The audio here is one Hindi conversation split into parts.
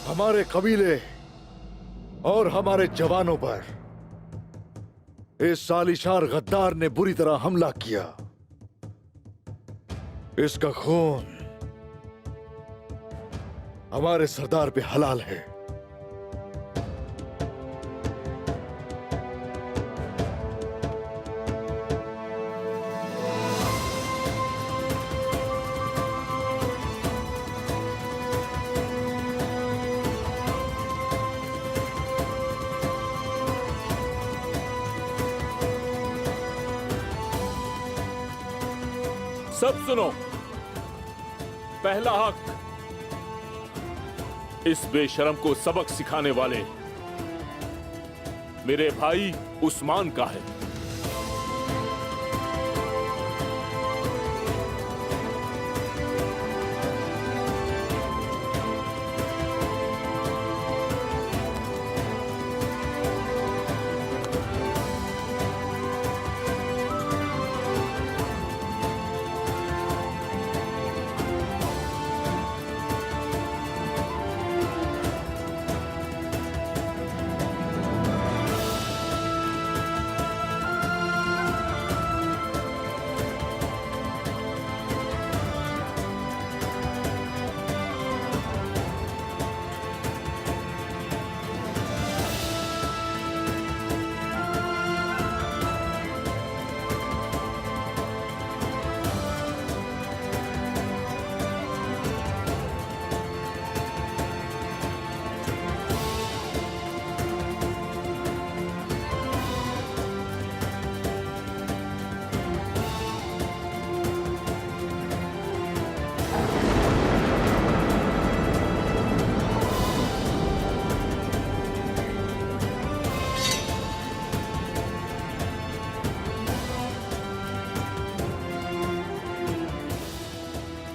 हमारे कबीले और हमारे जवानों पर इस सालिशार गद्दार ने बुरी तरह हमला किया। इसका खून हमारे सरदार पे हलाल है। सब सुनो, पहला हक इस बेशरम को सबक सिखाने वाले मेरे भाई उस्मान का है।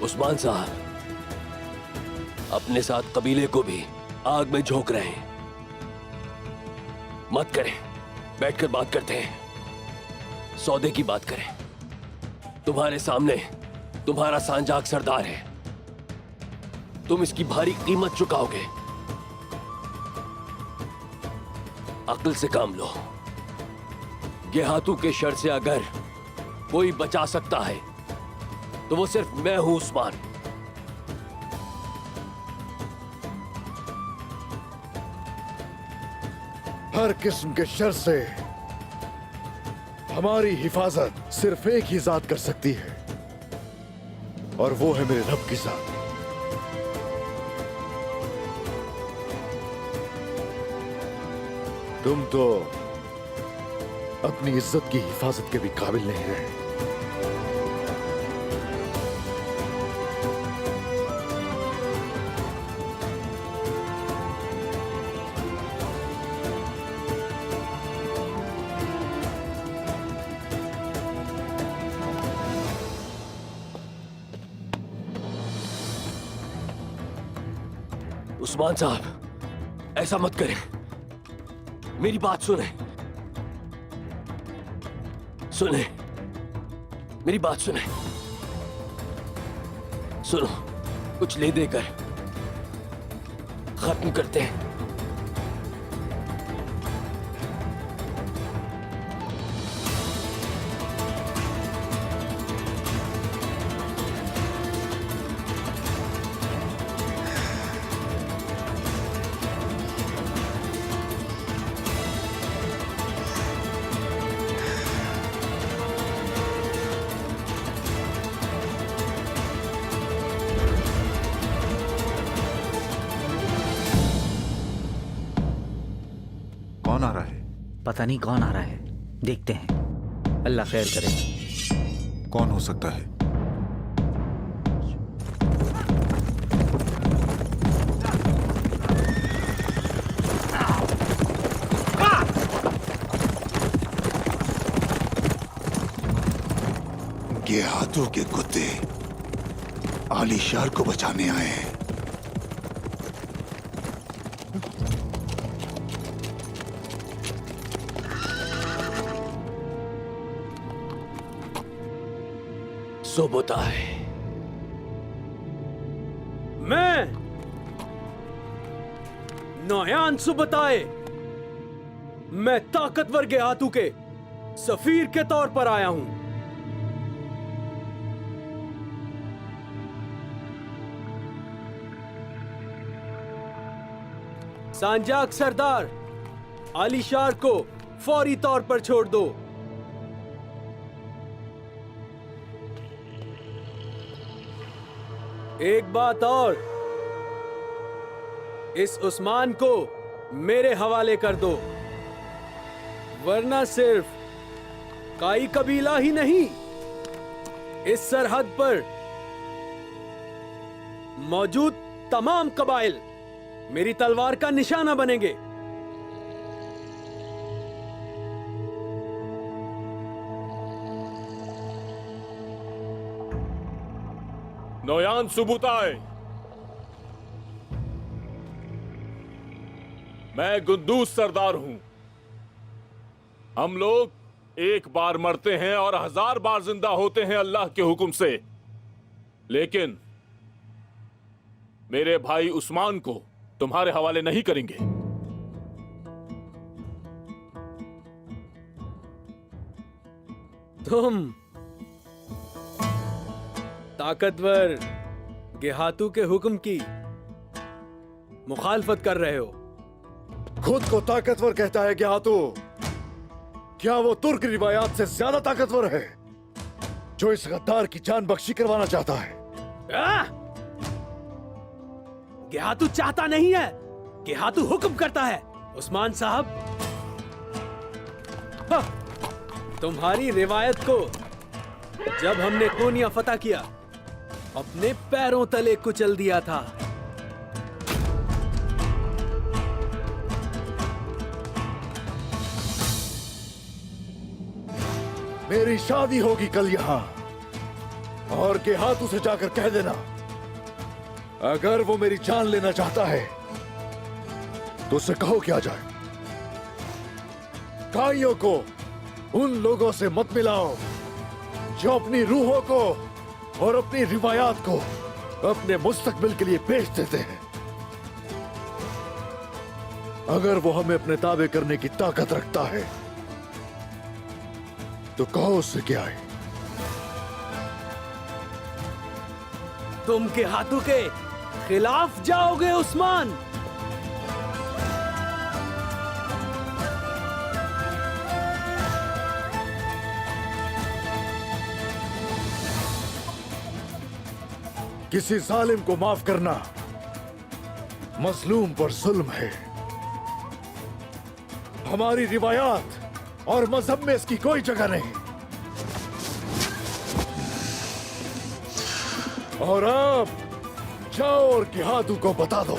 उस्मान साहब अपने साथ कबीले को भी आग में झोंक रहे हैं। मत करें, बैठकर बात करते हैं, सौदे की बात करें। तुम्हारे सामने तुम्हारा सांजाक सरदार है, तुम इसकी भारी कीमत चुकाओगे। अक्ल से काम लो। गेहातू के शर से अगर कोई बचा सकता है तो वो सिर्फ मैं हूं उस्मान। हर किस्म के शर से हमारी हिफाजत सिर्फ एक ही जात कर सकती है, और वो है मेरे रब की जात। तुम तो अपनी इज्जत की हिफाजत के भी काबिल नहीं रहे। उस्मान साहब, ऐसा मत करें, मेरी बात सुने। सुने, मेरी बात सुने। सुनो, कुछ ले देकर खत्म करते हैं। पता नहीं कौन आ रहा है, देखते हैं। अल्लाह खैर करे। कौन हो सकता है? ये हाथों के कुत्ते आलीशार को बचाने आए हैं। सुबुताई, मैं नोयान सुबुताई, मैं ताकतवर गेहातू के सफीर के तौर पर आया हूं। सांजाक सरदार आलीशार को फौरी तौर पर छोड़ दो। एक बात और, इस उस्मान को मेरे हवाले कर दो, वरना सिर्फ काई कबीला ही नहीं, इस सरहद पर मौजूद तमाम कबाइल मेरी तलवार का निशाना बनेंगे। नोयान सुबुताई, मैं गुद्दूस सरदार हूं। हम लोग एक बार मरते हैं और 1000 बार जिंदा होते हैं अल्लाह के हुक्म से, लेकिन मेरे भाई उस्मान को तुम्हारे हवाले नहीं करेंगे। तुम ताकतवर गेहातू के हुक्म की मुखालफत कर रहे हो। खुद को ताकतवर कहता है गेहातू। क्या वो तुर्क रिवायात से ज्यादा ताकतवर है जो इस गद्दार की जान बख्शी करवाना चाहता है? गेहातू चाहता नहीं है, गेहातू हुक्म करता है। उस्मान साहब, तुम्हारी रिवायत को जब हमने कोनिया फतह किया, अपने पैरों तले कुचल दिया था। मेरी शादी होगी कल यहां, और गेहातू से जाकर कह देना, अगर वो मेरी जान लेना चाहता है तो उसे कहो कि आ जाए। काइयों को उन लोगों से मत मिलाओ जो अपनी रूहों को और अपनी रिवायात को अपने मुस्तकबिल के लिए बेच देते हैं। अगर वो हमें अपने ताबे करने की ताकत रखता है तो कहो उससे क्या है। तुम गेहातू के खिलाफ जाओगे उस्मान? किसी जालिम को माफ करना मजलूम पर जुल्म है। हमारी रिवायात और मजहब में इसकी कोई जगह नहीं। और अब जाओ और गेहातू को बता दो,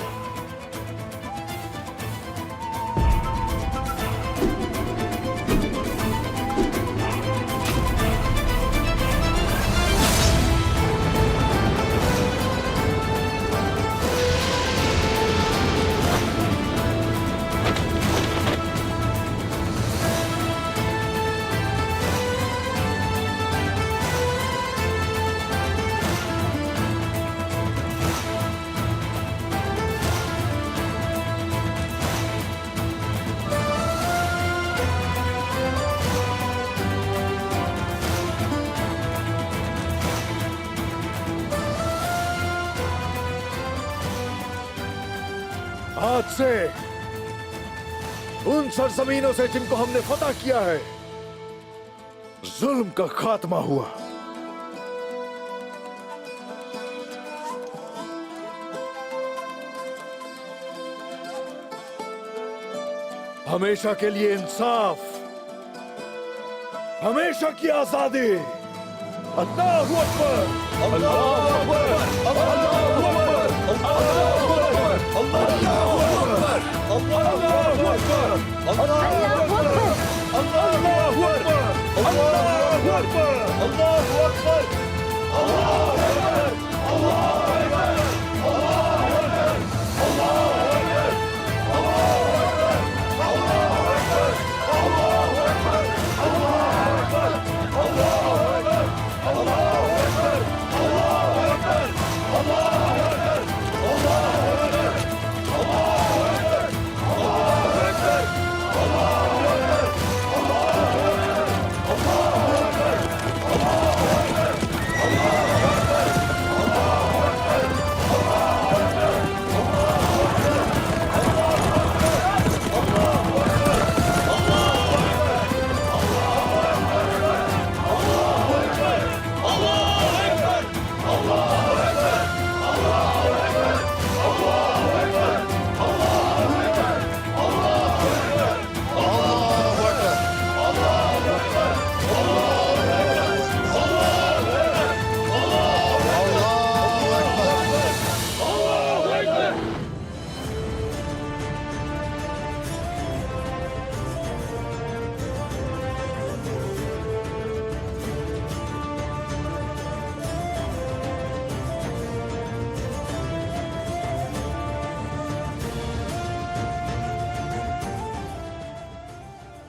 आज से उन सरजमीनों से जिनको हमने फतह किया है, जुल्म का खात्मा हुआ। हमेशा के लिए इंसाफ हमेशा की आजादी। अल्लाहू अकबर, अल्लाहू अकबर, अल्लाहू अकबर, अल्लाहू अकबर, अल्लाहू अकबर, अल्लाहू अकबर, अल्लाहू अकबर, अल्लाहू अकबर, अल्लाहू अकबर, अल्लाहू अकबर, अल्लाहू अकबर, अल्लाहू अकबर, अल्लाहू अकबर, अल्लाहू